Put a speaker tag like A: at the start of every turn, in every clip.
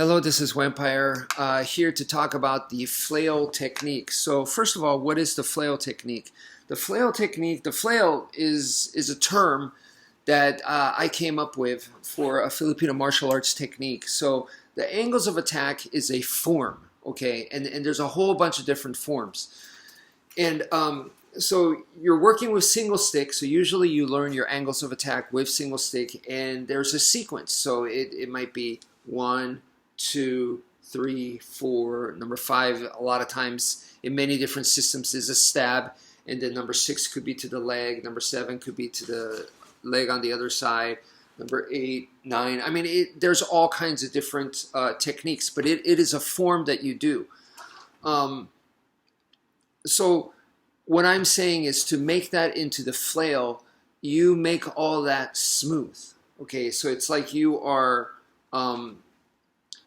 A: Hello, this is Wmpyr here to talk about the flail technique. So first of all, what is the flail technique? The flail technique, the flail is a term that I came up with for a Filipino martial arts technique. So the angles of attack is a form, okay? And there's a whole bunch of different forms. And so you're working with single stick, so usually you learn your angles of attack with single stick, and there's a sequence. So it might be 1, 2, 3, 4, number 5 a lot of times in many different systems is a stab, and then number 6 could be to the leg, number 7 could be to the leg on the other side, number 8, 9. I mean, there's all kinds of different techniques, but it is a form that you do. So what I'm saying is to make that into the flail, you make all that smooth. Okay, so it's like you are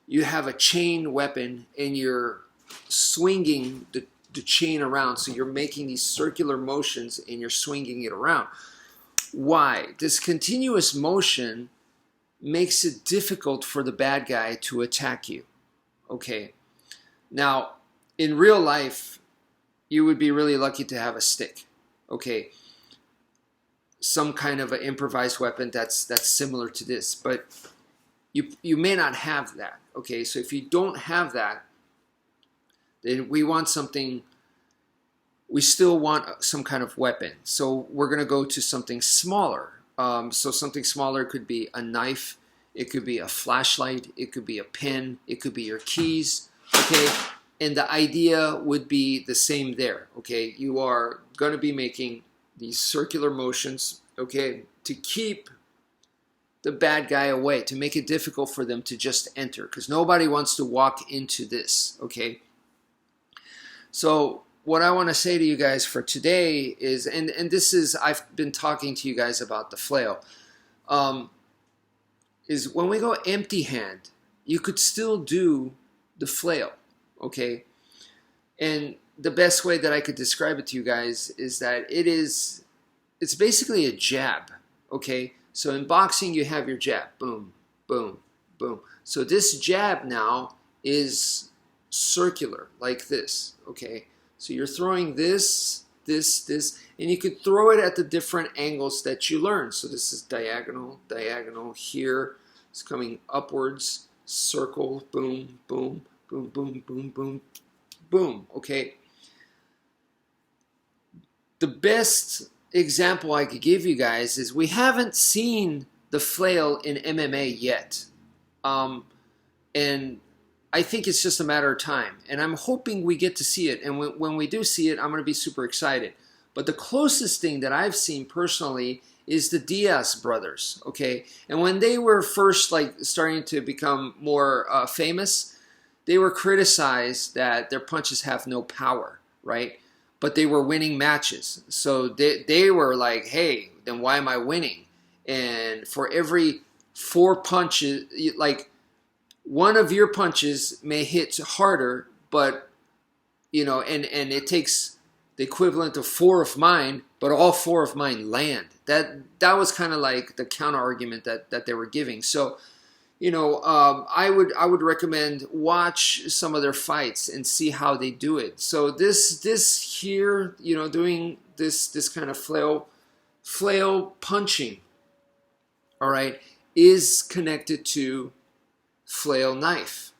A: you have a chain weapon and you're swinging the chain around. So you're making these circular motions and you're swinging it around. Why? This continuous motion makes it difficult for the bad guy to attack you. Okay. Now, in real life, you would be really lucky to have a stick. Okay. Some kind of an improvised weapon that's similar to this, but you may not have that. Okay, so if you don't have that, then we want something, we still want some kind of weapon. So we're going to go to something smaller. So something smaller could be a knife, it could be a flashlight, it could be a pen, it could be your keys. Okay, and the idea would be the same there. Okay, you are going to be making these circular motions, okay, to keep the bad guy away, to make it difficult for them to just enter, because nobody wants to walk into this, okay? So what I want to say to you guys for today is, and this is, I've been talking to you guys about the flail, is when we go empty hand, you could still do the flail, okay? And the best way that I could describe it to you guys is that it's basically a jab, okay? So in boxing, you have your jab, boom, boom, boom. So this jab now is circular, like this, okay? So you're throwing this, this, and you could throw it at the different angles that you learn. So this is diagonal, diagonal, here. It's coming upwards, circle, boom, boom, boom, boom, boom, boom, boom, okay? The best example I could give you guys is we haven't seen the flail in MMA yet, and I think it's just a matter of time, and I'm hoping we get to see it, and when we do see it, I'm going to be super excited. But the closest thing that I've seen personally is the Diaz brothers, okay? And when they were first like starting to become more famous, they were criticized that their punches have no power, right? But they were winning matches. So they were like, hey, then why am I winning? And for every 4 punches, like one of your punches may hit harder, but, you know, and it takes the equivalent of 4 of mine, but all 4 of mine land. That was kind of like the counter argument that they were giving. So, you know, I would recommend watch some of their fights and see how they do it. So this here, you know, doing this kind of flail punching, all right, is connected to flail knife,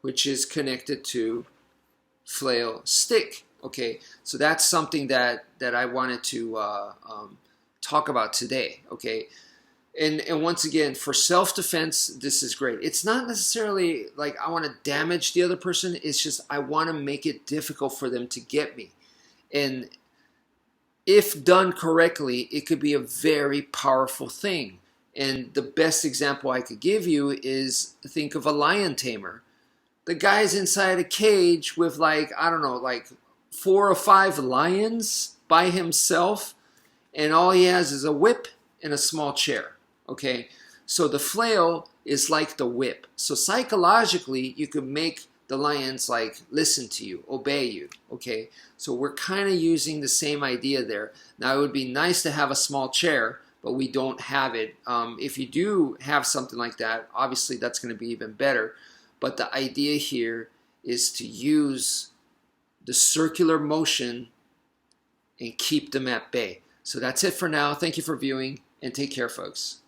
A: which is connected to flail stick. Okay, so that's something that I wanted to talk about today. Okay. And once again, for self-defense, this is great. It's not necessarily like I want to damage the other person. It's just I want to make it difficult for them to get me. And if done correctly, it could be a very powerful thing. And the best example I could give you is think of a lion tamer. The guy's inside a cage with like, I don't know, like 4 or 5 lions by himself. And all he has is a whip and a small chair. Okay, so the flail is like the whip. So psychologically, you could make the lions like listen to you, obey you. Okay, so we're kind of using the same idea there. Now it would be nice to have a small chair, but we don't have it. If you do have something like that, obviously that's going to be even better. but the idea here is to use the circular motion and keep them at bay. So that's it for now. Thank you for viewing, and take care, folks.